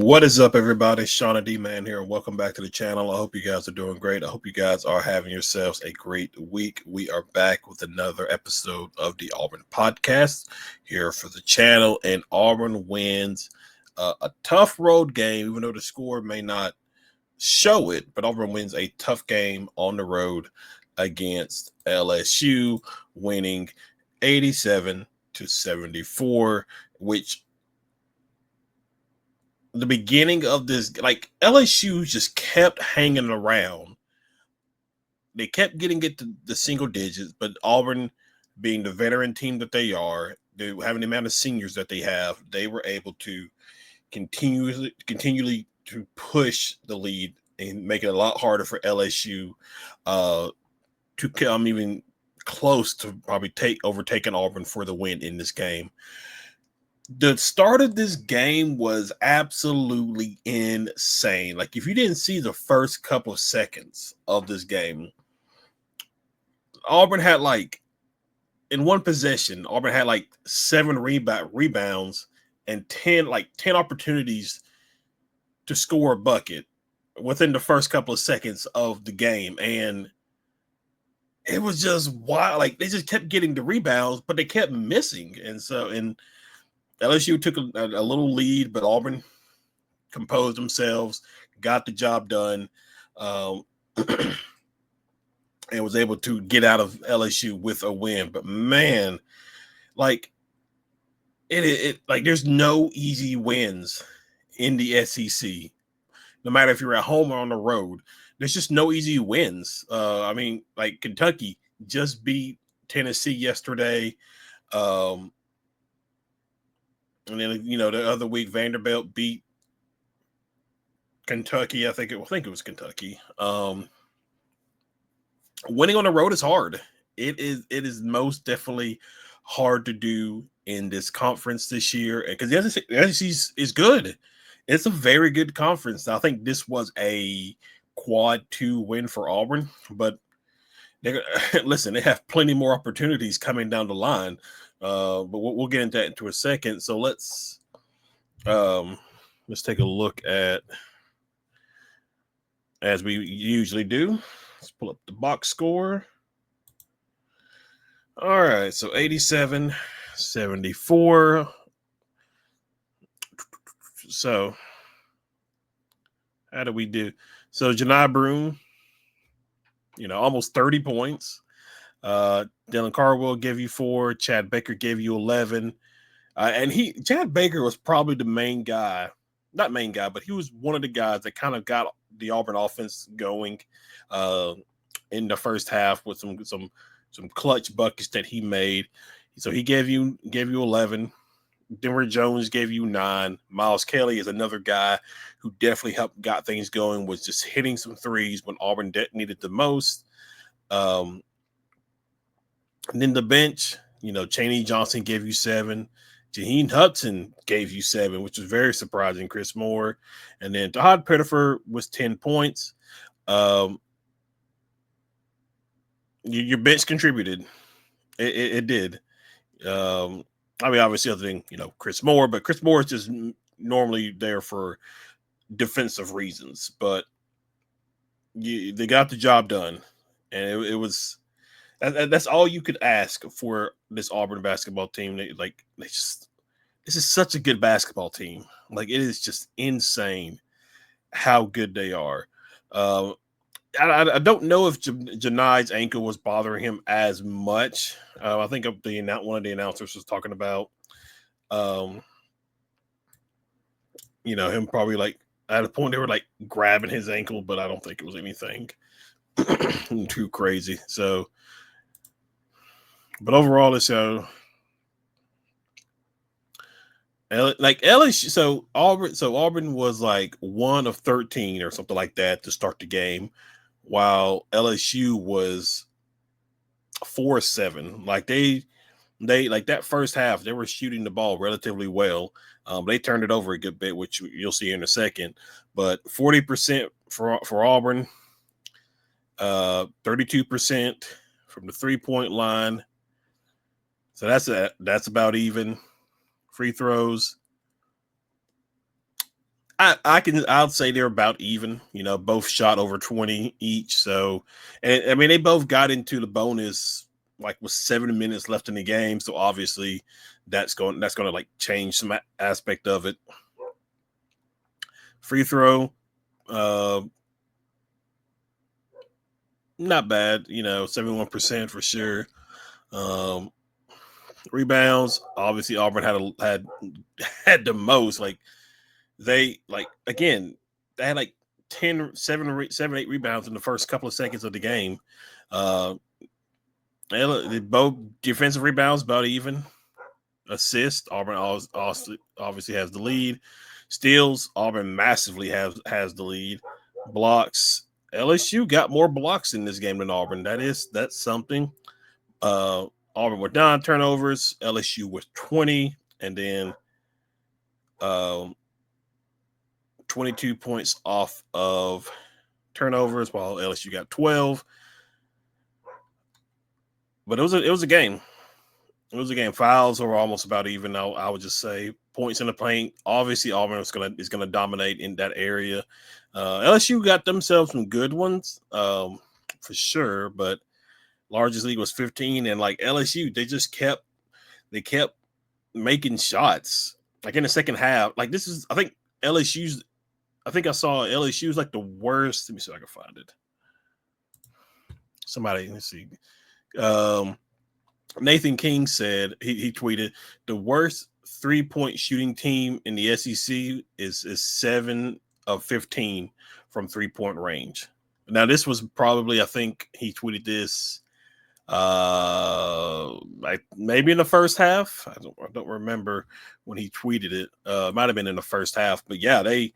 What is up, everybody? Shauna D Man here, and welcome back to the channel. I hope you guys are doing great. I hope you guys are having yourselves a great week. We are back with another episode of the Auburn Podcast here for the channel, and Auburn wins a tough road game, even though the score may not show it. But Auburn wins a tough game on the road against LSU, winning 87-74, which the beginning of this, like LSU just kept hanging around. They kept getting it to the single digits, but Auburn, being the veteran team that they are, they having the amount of seniors that they have, they were able to continually to push the lead and make it a lot harder for LSU to come even close to probably overtaking Auburn for the win in this game. The start of this game was absolutely insane. Like, if you didn't see the first couple of seconds of this game, Auburn had in one possession, Auburn had 7 rebounds and 10 opportunities to score a bucket within the first couple of seconds of the game. And it was just wild. Like, they just kept getting the rebounds, but they kept missing. And LSU took a little lead, but Auburn composed themselves, got the job done, and was able to get out of LSU with a win. But man, there's no easy wins in the SEC. No matter if you're at home or on the road, there's just no easy wins. Kentucky just beat Tennessee yesterday. And then, the other week, Vanderbilt beat Kentucky. I think it was Kentucky. Winning on the road is hard. It is most definitely hard to do in this conference this year, because the SEC is good. It's a very good conference. I think this was a quad 2 win for Auburn, but they have plenty more opportunities coming down the line. But we'll get into that into a second. So let's take a look at, as we usually do. Let's pull up the box score. All right, so 87-74. So how do we do? So Janai Broome, almost 30 points. Dylan Cardwell gave you 4. Chad Baker gave you 11. Chad Baker was probably the main guy, not main guy, but he was one of the guys that kind of got the Auburn offense going in the first half with some clutch buckets that he made. So he gave you 11. Denver Jones gave you 9. Miles Kelly is another guy who definitely got things going, was just hitting some threes when Auburn needed the most. And then the bench, Chaney Johnson gave you 7. Jaheim Hudson gave you 7, which was very surprising. Chris Moore. And then Todd Pettifer was 10 points. Your bench contributed. It did. Obviously, other than, Chris Moore, but Chris Moore is just normally there for defensive reasons. But they got the job done. And it was... That's all you could ask for this Auburn basketball team. This is such a good basketball team. It is just insane how good they are. I don't know if Janai's ankle was bothering him as much. I think one of the announcers was talking about, him probably at a point they were grabbing his ankle, but I don't think it was anything too crazy. So. But overall, it's LSU. So Auburn was 1 of 13 or something like that to start the game, while LSU was 4 of 7. They that first half, they were shooting the ball relatively well. They turned it over a good bit, which you'll see in a second. But 40% for Auburn, 32% from the 3-point line. So that's about even. Free throws, I'll say they're about even. Both shot over 20 each. So, and I mean, they both got into the bonus like with 7 minutes left in the game. So obviously, that's going to like change some aspect of it. Free throw, uh, not bad. 71% for sure. Um, Rebounds, obviously Auburn had the most. Like again, they had like 7, 8 rebounds in the first couple of seconds of the game. They both defensive rebounds about even. Assist, Auburn obviously has the lead. Steals, Auburn massively has the lead. Blocks, LSU got more blocks in this game than Auburn. That's something. Auburn with 9 turnovers, LSU with 20, and then 22 points off of turnovers, while LSU got 12. But it was a game. It was a game. Fouls were almost about even. I would just say points in the paint. Obviously, Auburn is gonna dominate in that area. LSU got themselves some good ones, for sure. But largest lead was 15, and like LSU, they kept making shots. Like in the second half, like this is I think LSU's. I think I saw LSU's like the worst. Let me see if I can find it. Somebody, let's see. Nathan King said he tweeted the worst 3-point shooting team in the SEC is 7 of 15 from 3-point range. Now this was probably, I think he tweeted this like maybe in the first half. I don't remember when he tweeted it. It might have been in the first half, but yeah, they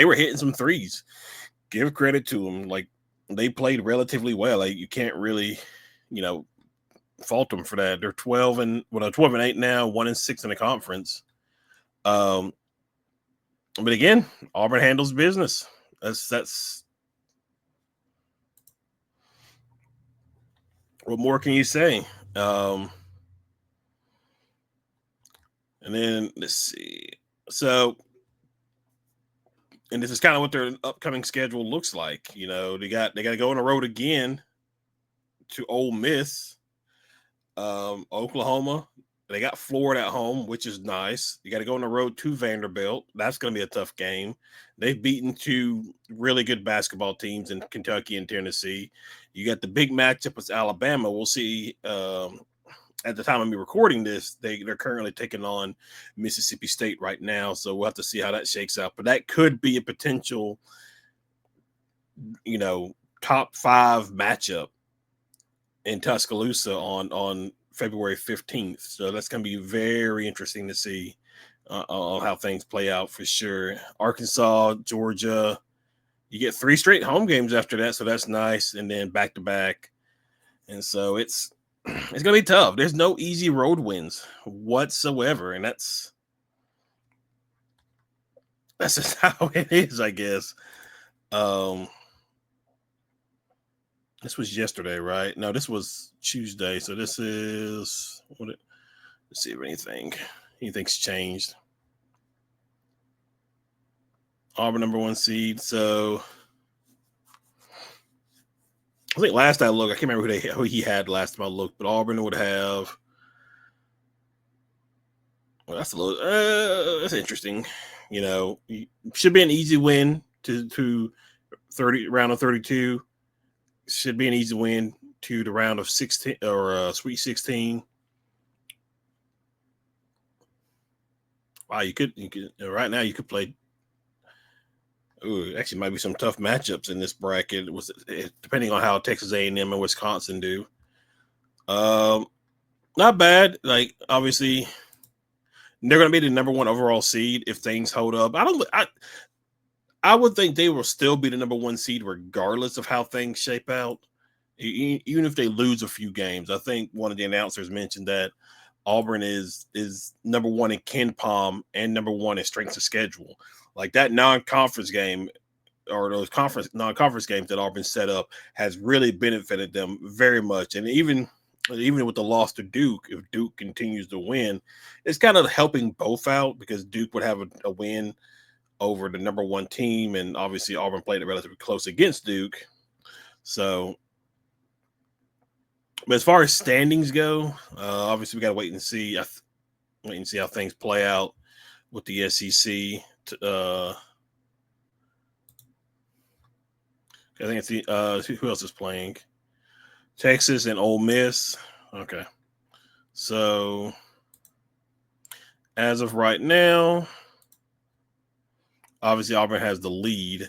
were hitting some threes. Give credit to them. Like they played relatively well. Like you can't really, fault them for that. They're 12 and 8 now, 1-6 in the conference. But again, Auburn handles business. That's what more can you say? And then let's see. So, and this is kind of what their upcoming schedule looks like. They got to go on the road again to Ole Miss, Oklahoma. They got Florida at home, which is nice. You got to go on the road to Vanderbilt. That's going to be a tough game. They've beaten 2 really good basketball teams in Kentucky and Tennessee. You got the big matchup with Alabama. We'll see. At the time of me recording this, they're currently taking on Mississippi State right now. So we'll have to see how that shakes out. But that could be a potential, top 5 matchup in Tuscaloosa on February 15th. So that's going to be very interesting to see on how things play out for sure. Arkansas, Georgia, you get 3 straight home games after that. So that's nice. And then back to back. And so it's going to be tough. There's no easy road wins whatsoever. And that's just how it is, I guess. This was yesterday, right? No, this was Tuesday. So this is let's see if anything's changed. Auburn number 1 seed. So I think last I looked, I can't remember who he had last time I looked, but Auburn would have. Well, that's interesting. Should be an easy win to 30 round of 32. Should be an easy win to the round of 16 or Sweet 16. Wow, you could right now you could play. Ooh, actually, might be some tough matchups in this bracket. Depending on how Texas A&M and Wisconsin do. Not bad. Like obviously, they're going to be the number 1 overall seed if things hold up. I would think they will still be the number 1 seed regardless of how things shape out, even if they lose a few games. I think one of the announcers mentioned that Auburn is number 1 in KenPom and number 1 in strength of schedule. Like that non-conference game or those non-conference games that Auburn set up has really benefited them very much. And even with the loss to Duke, if Duke continues to win, it's kind of helping both out because Duke would have a win over the number one team, and obviously Auburn played it relatively close against Duke. So, but as far as standings go, obviously we got to wait and see. Wait and see how things play out with the SEC. I think it's the who else is playing? Texas and Ole Miss. Okay, so as of right now, obviously Auburn has the lead.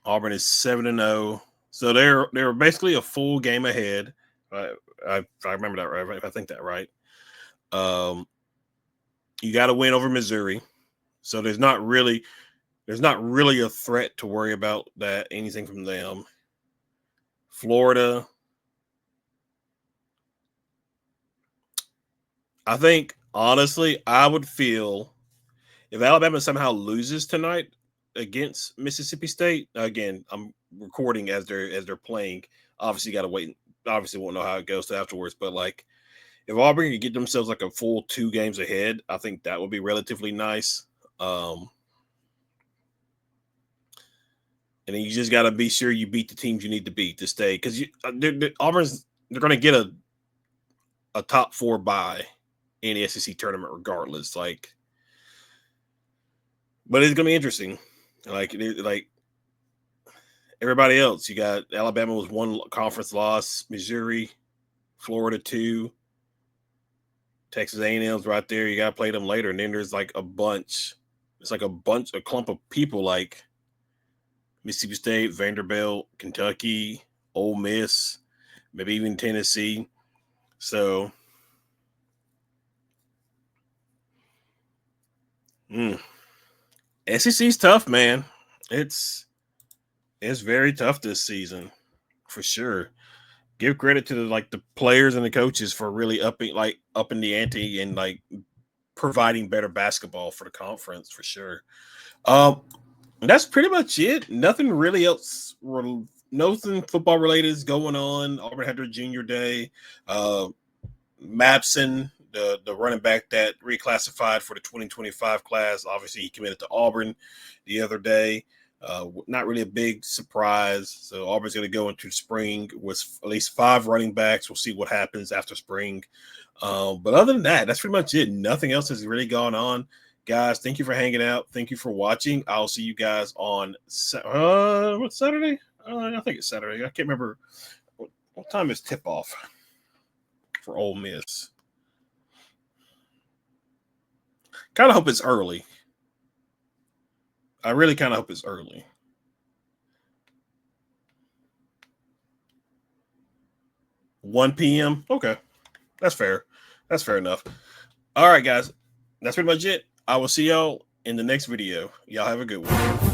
Auburn is 7-0, so they're basically a full game ahead. If I remember that right, if I think that right. You got to win over Missouri, so there's not really a threat to worry about that anything from them. Florida, I think honestly, I would feel if Alabama somehow loses tonight against Mississippi State. Again, I'm recording as they're playing. Obviously, got to wait. Obviously, won't know how it goes afterwards. But like, if Auburn could get themselves like a full 2 games ahead, I think that would be relatively nice. And then you just got to be sure you beat the teams you need to beat to stay, because Auburn's they're going to get a top 4 bye in the SEC tournament regardless. Like, but it's going to be interesting. Like everybody else, you got Alabama was 1 conference loss, Missouri, Florida 2, Texas A&M's right there. You got to play them later, and then there's like a bunch. It's like a clump of people like Mississippi State, Vanderbilt, Kentucky, Ole Miss, maybe even Tennessee. So, SEC's tough, man. It's very tough this season, for sure. Give credit to the players and the coaches for really upping the ante and like providing better basketball for the conference, for sure. That's pretty much it. Nothing really else. Nothing football related is going on. Auburn had their junior day. Mapson, the running back that reclassified for the 2025 class, obviously he committed to Auburn the other day. Not really a big surprise. So Auburn's going to go into spring with at least 5 running backs. We'll see what happens after spring. But other than that, that's pretty much it. Nothing else has really gone on. Guys, thank you for hanging out. Thank you for watching. I'll see you guys on what's Saturday? I think it's Saturday. I can't remember what time is tip off for Ole Miss. Kind of hope it's early. I really kind of hope it's early. $1 p.m. Okay, that's fair. That's fair enough. All right, guys, that's pretty much it. I will see y'all in the next video. Y'all have a good one.